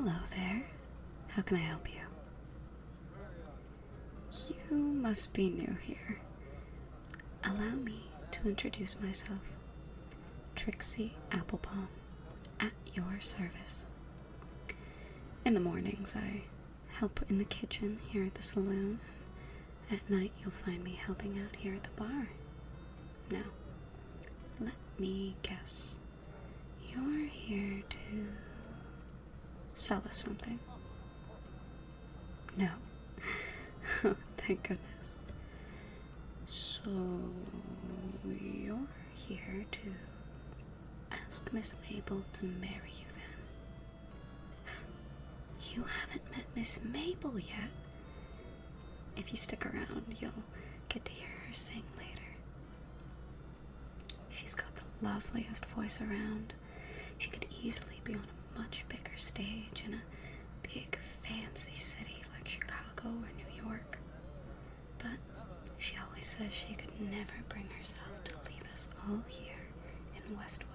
Hello there. How can I help you? You must be new here. Allow me to introduce myself. Trixie Applepalm, at your service. In the mornings, I help in the kitchen here at the saloon, and at night you'll find me helping out here at the bar. Now, let me guess. You're here to sell us something? No. Thank goodness. So, you're here to ask Miss Mabel to marry you then? You haven't met Miss Mabel yet. If you stick around, you'll get to hear her sing later. She's got the loveliest voice around. She could easily be on a much bigger stage in a big fancy city like Chicago or New York. But she always says she could never bring herself to leave us all here in Westwood.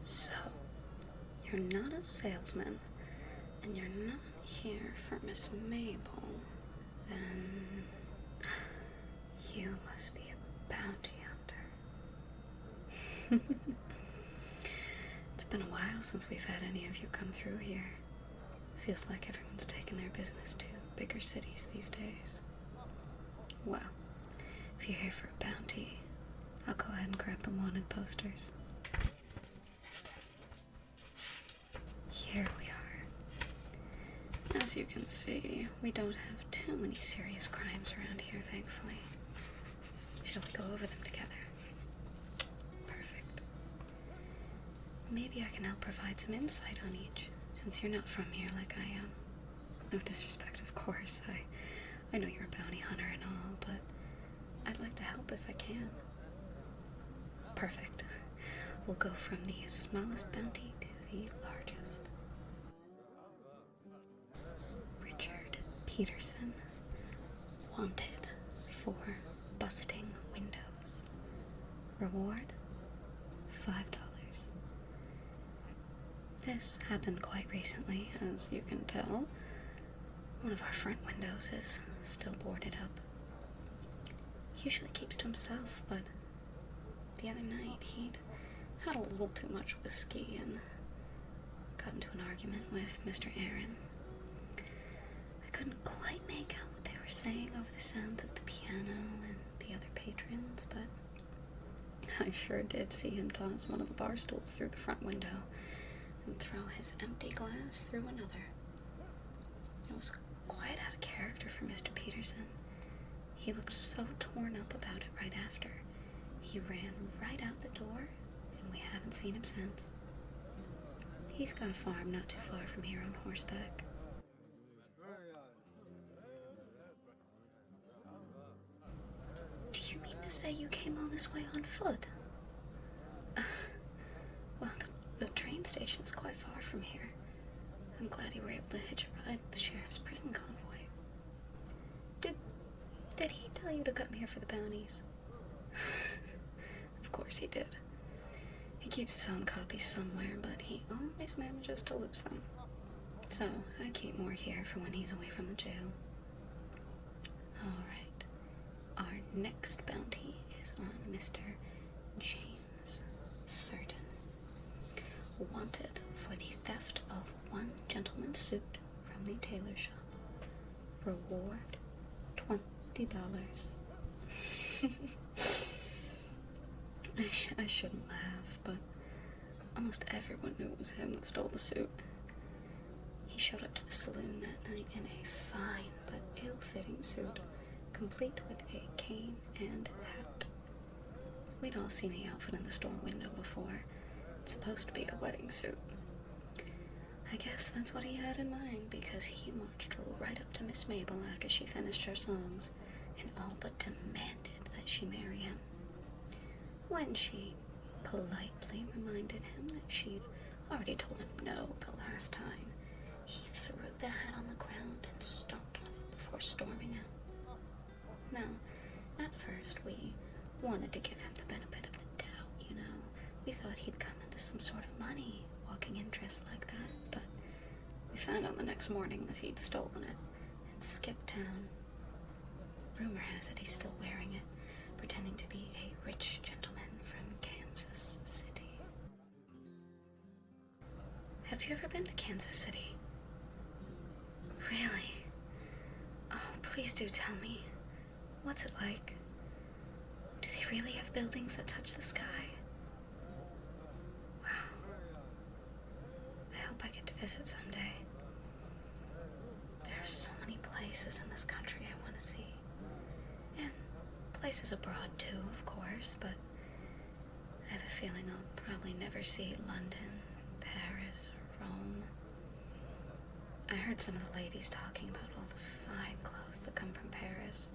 So, you're not a salesman, and you're not here for Miss Mabel, then you must be a bounty hunter. It's been a while since we've had any of you come through here. Feels like everyone's taken their business to bigger cities these days. Well, if you're here for a bounty, I'll go ahead and grab the wanted posters. Here we are. As you can see, we don't have too many serious crimes around here, thankfully. Shall we go over them together? Perfect. Maybe I can help provide some insight on each, since you're not from here like I am. No disrespect, of course. I know you're a bounty hunter and all, but I'd like to help if I can. Perfect. We'll go from the smallest bounty to the largest. Richard Peterson, wanted for busting windows. Reward, $5. This happened quite recently, as you can tell. One of our front windows is still boarded up. He usually keeps to himself, but the other night he'd had a little too much whiskey and got into an argument with Mr. Aaron. I couldn't quite make out what they were saying over the sounds of the piano and the other patrons, but I sure did see him toss one of the bar stools through the front window and throw his empty glass through another. It was quite out of character for Mr. Peterson. He looked so torn up about it right after. He ran right out the door, and we haven't seen him since. He's got a farm not too far from here on horseback. Do you mean to say you came all this way on foot? Well, the train station is quite far from here. I'm glad you were able to hitch a ride with the sheriff's prison convoy. Did he tell you to come here for the bounties? Of course he did. He keeps his own copies somewhere, but he always manages to lose them. So I keep more here for when he's away from the jail. Alright. Our next bounty is on Mr. James Thurton. Wanted for the theft of one gentleman's suit from the tailor shop. Reward, $20. I shouldn't laugh, but almost everyone knew it was him that stole the suit. He showed up to the saloon that night in a fine but ill-fitting suit, complete with a cane and hat. We'd all seen the outfit in the store window before. It's supposed to be a wedding suit. I guess that's what he had in mind, because he marched right up to Miss Mabel after she finished her songs and all but demanded that she marry him. When she politely reminded him that she'd already told him no the last time, he threw the hat on the ground and stomped on it before storming out. Now, at first we wanted to give him the benefit of the doubt, you know. We thought he'd come and some sort of money walking in dressed like that, but we found out the next morning that he'd stolen it and skipped town. Rumor has it he's still wearing it, pretending to be a rich gentleman from Kansas City. Have you ever been to Kansas City? Really? Oh, please do tell me. What's it like? Do they really have buildings that touch the sky? Wow. I hope I get to visit someday. There are so many places in this country I want to see. And places abroad too, of course, but I have a feeling I'll probably never see London, Paris, or Rome. I heard some of the ladies talking about all the fine clothes that come from Paris,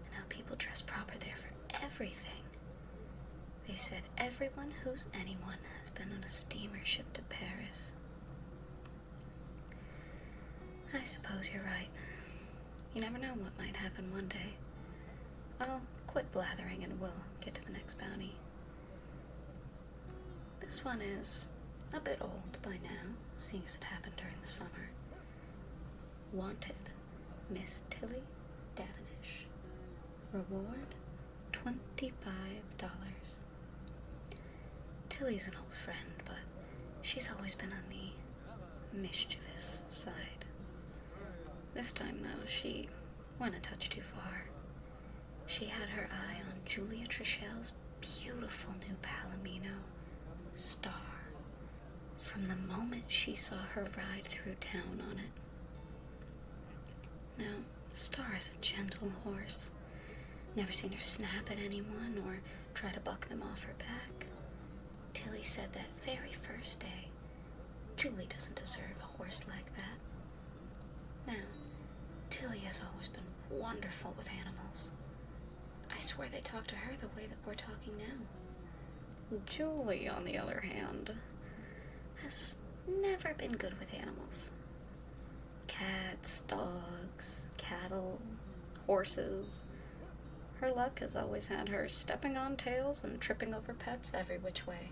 and how people dress proper there for everything. They said everyone who's anyone has been on a steamer ship to Paris. I suppose you're right. You never know what might happen one day. I'll quit blathering and we'll get to the next bounty. This one is a bit old by now, seeing as it happened during the summer. Wanted, Miss Tilly Davinish. Reward, $25. Tilly's an old friend, but she's always been on the mischievous side. This time, though, she went a touch too far. She had her eye on Julia Trichel's beautiful new Palomino, Star, from the moment she saw her ride through town on it. Now, Star is a gentle horse. Never seen her snap at anyone or try to buck them off her back. Tilly said that very first day, Julie doesn't deserve a horse like that. Now, Tilly has always been wonderful with animals. I swear they talk to her the way that we're talking now. Julie, on the other hand, has never been good with animals. Cats, dogs, cattle, horses. Her luck has always had her stepping on tails and tripping over pets every which way.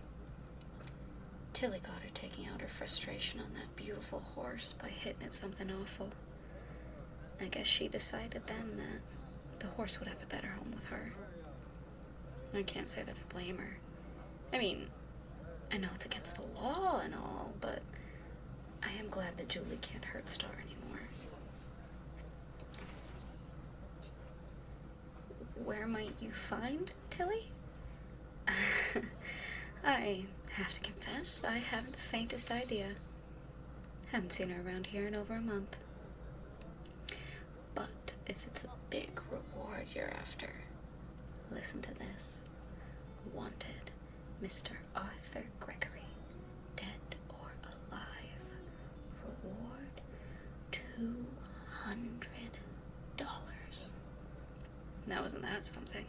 Tilly got her taking out her frustration on that beautiful horse by hitting it something awful. I guess she decided then that the horse would have a better home with her. I can't say that I blame her. I mean, I know it's against the law and all, but I am glad that Julie can't hurt Star anymore. Where might you find Tilly? I have to confess, I haven't the faintest idea. Haven't seen her around here in over a month. But if it's a big reward you're after, listen to this. Wanted, Mr. Arthur Gregory, dead or alive. Reward, $200. Now, isn't that something?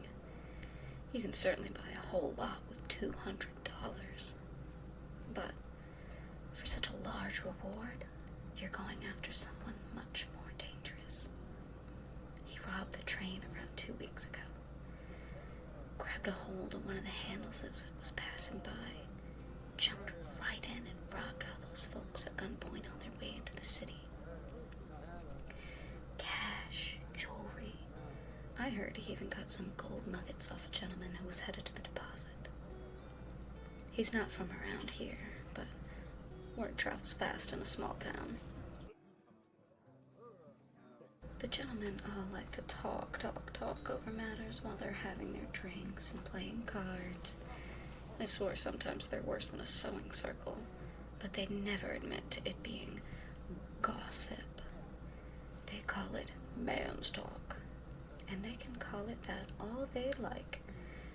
You can certainly buy a whole lot with $200. But for such a large reward, you're going after someone much more dangerous. He robbed the train around 2 weeks ago. Grabbed a hold of one of the handles as it was passing by, jumped right in and robbed all those folks at gunpoint on their way into the city. Cash, jewelry. I heard he even got some gold nuggets off a gentleman who was headed to the deposit. He's not from around here, but word travels fast in a small town. The gentlemen all like to talk over matters while they're having their drinks and playing cards. I swear sometimes they're worse than a sewing circle, but they'd never admit to it being gossip. They call it man's talk, and they can call it that all they like,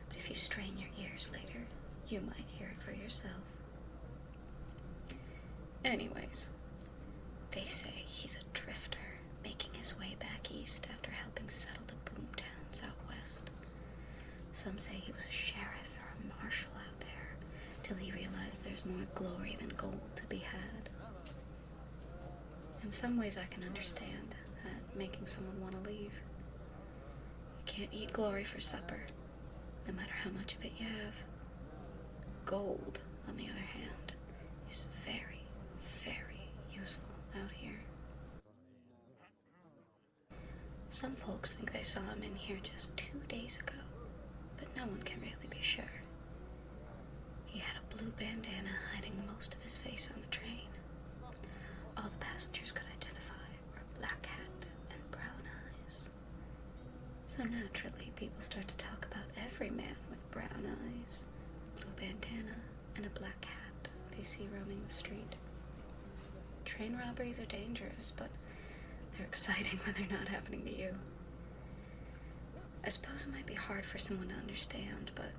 but if you strain your ears later, you might hear it for yourself. Anyways, they say he's a drifter, making his way back east after helping settle the boom towns out west. Some say he was a sheriff or a marshal out there, till he realized there's more glory than gold to be had. In some ways I can understand that making someone want to leave. You can't eat glory for supper, no matter how much of it you have. Gold, on the other hand, is very, very useful out here. Some folks think they saw him in here just 2 days ago, but no one can really be sure. He had a blue bandana hiding most of his face on the train. All the passengers could identify were a black hat and brown eyes. So naturally, people start to talk about every man with brown eyes, blue bandana, and a black hat they see roaming the street. Train robberies are dangerous, but they're exciting when they're not happening to you. I suppose it might be hard for someone to understand, but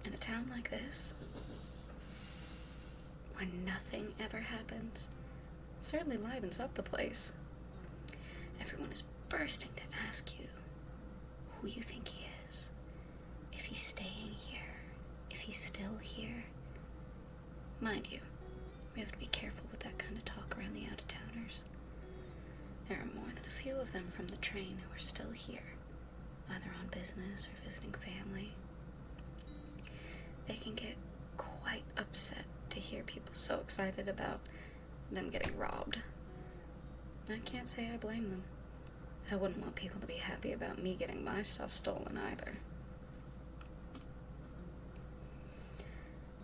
in a town like this, where nothing ever happens, it certainly livens up the place. Everyone is bursting to ask you who you think he is, if he's staying here, if he's still here. Mind you, we have to be careful with that kind of talk around the out-of-towners. There are more than a few of them from the train who are still here, either on business or visiting family. They can get quite upset to hear people so excited about them getting robbed. I can't say I blame them. I wouldn't want people to be happy about me getting my stuff stolen either.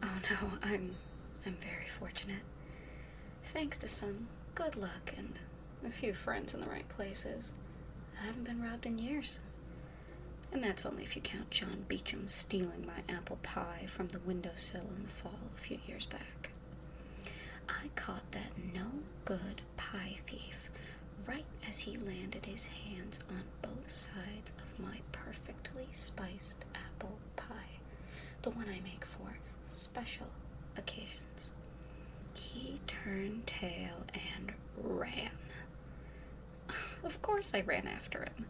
Oh no, I'm very fortunate. Thanks to some good luck and a few friends in the right places, I haven't been robbed in years. And that's only if you count John Beecham stealing my apple pie from the windowsill in the fall a few years back. I caught that no-good pie thief right as he landed his hands on both sides of my perfectly spiced apple pie, the one I make for special occasions. He turned tail and ran. Of course I ran after him.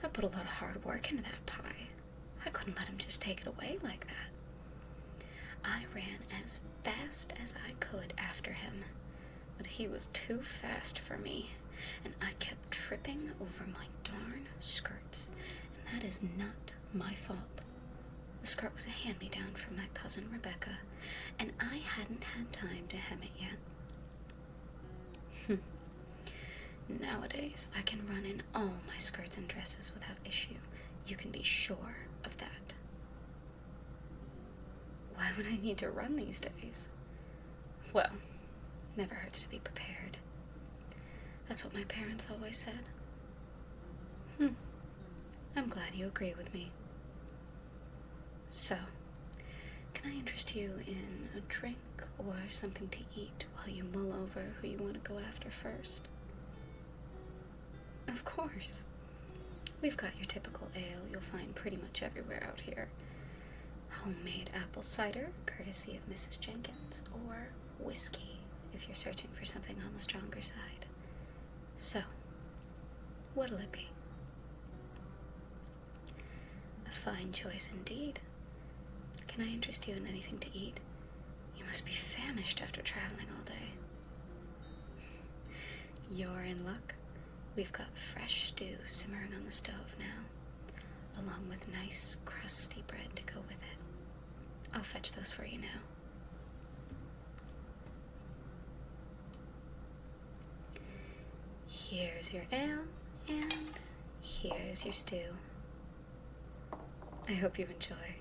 I put a lot of hard work into that pie. I couldn't let him just take it away like that. I ran as fast as I could after him, but he was too fast for me, and I kept tripping over my darn skirts, and that is not my fault. The skirt was a hand-me-down from my cousin Rebecca, and I hadn't had time to hem it yet. Nowadays, I can run in all my skirts and dresses without issue. You can be sure of that. Why would I need to run these days? Well, never hurts to be prepared. That's what my parents always said. I'm glad you agree with me. So, can I interest you in a drink or something to eat while you mull over who you want to go after first? Of course. We've got your typical ale you'll find pretty much everywhere out here. Homemade apple cider, courtesy of Mrs. Jenkins, or whiskey, if you're searching for something on the stronger side. So, what'll it be? A fine choice indeed. Can I interest you in anything to eat? You must be famished after traveling all day. You're in luck. We've got fresh stew simmering on the stove now, along with nice, crusty bread to go with it. I'll fetch those for you now. Here's your ale, and here's your stew. I hope you enjoy.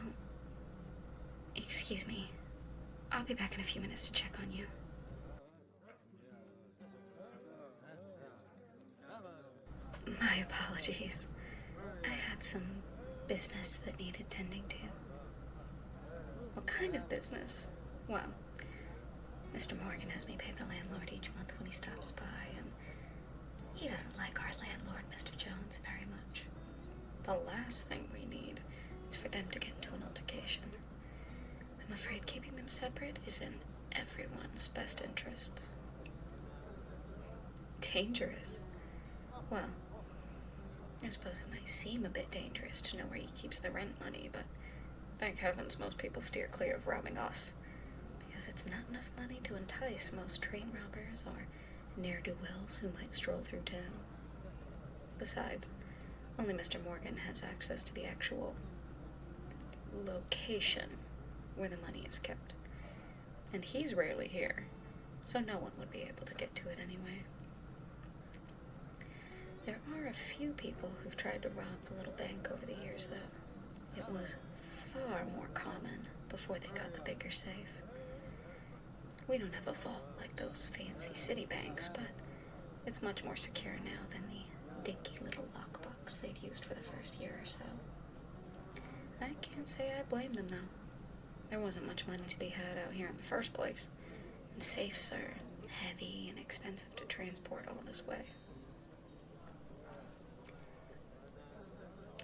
Oh, excuse me. I'll be back in a few minutes to check on you. My apologies. I had some business that needed tending to. What kind of business? Well, Mr. Morgan has me pay the landlord each month when he stops by, and he doesn't like our landlord, Mr. Jones, very much. The last thing we need is for them to get into an altercation. I'm afraid keeping them separate is in everyone's best interest. Dangerous? Well, I suppose it might seem a bit dangerous to know where he keeps the rent money, but thank heavens most people steer clear of robbing us, because it's not enough money to entice most train robbers or ne'er-do-wells who might stroll through town. Besides, only Mr. Morgan has access to the actual location where the money is kept. And he's rarely here, so no one would be able to get to it anyway. There are a few people who've tried to rob the little bank over the years, though. It was far more common before they got the bigger safe. We don't have a vault like those fancy city banks, but it's much more secure now than the dinky little lockbox they'd used for the first year or so. I can't say I blame them, though. There wasn't much money to be had out here in the first place, and safes are heavy and expensive to transport all this way.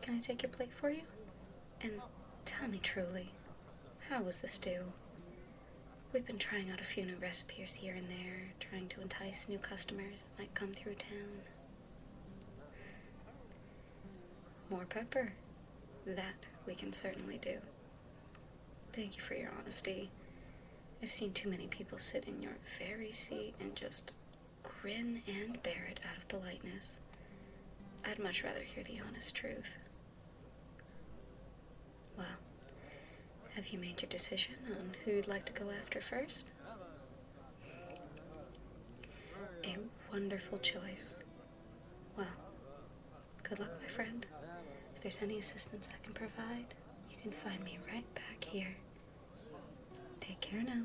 Can I take your plate for you? And tell me truly, how was the stew? We've been trying out a few new recipes here and there, trying to entice new customers that might come through town. More pepper. That we can certainly do. Thank you for your honesty. I've seen too many people sit in your very seat and just grin and bear it out of politeness. I'd much rather hear the honest truth. Well, have you made your decision on who you'd like to go after first? A wonderful choice. Well, good luck, my friend. If there's any assistance I can provide, you can find me right back here. Take care now.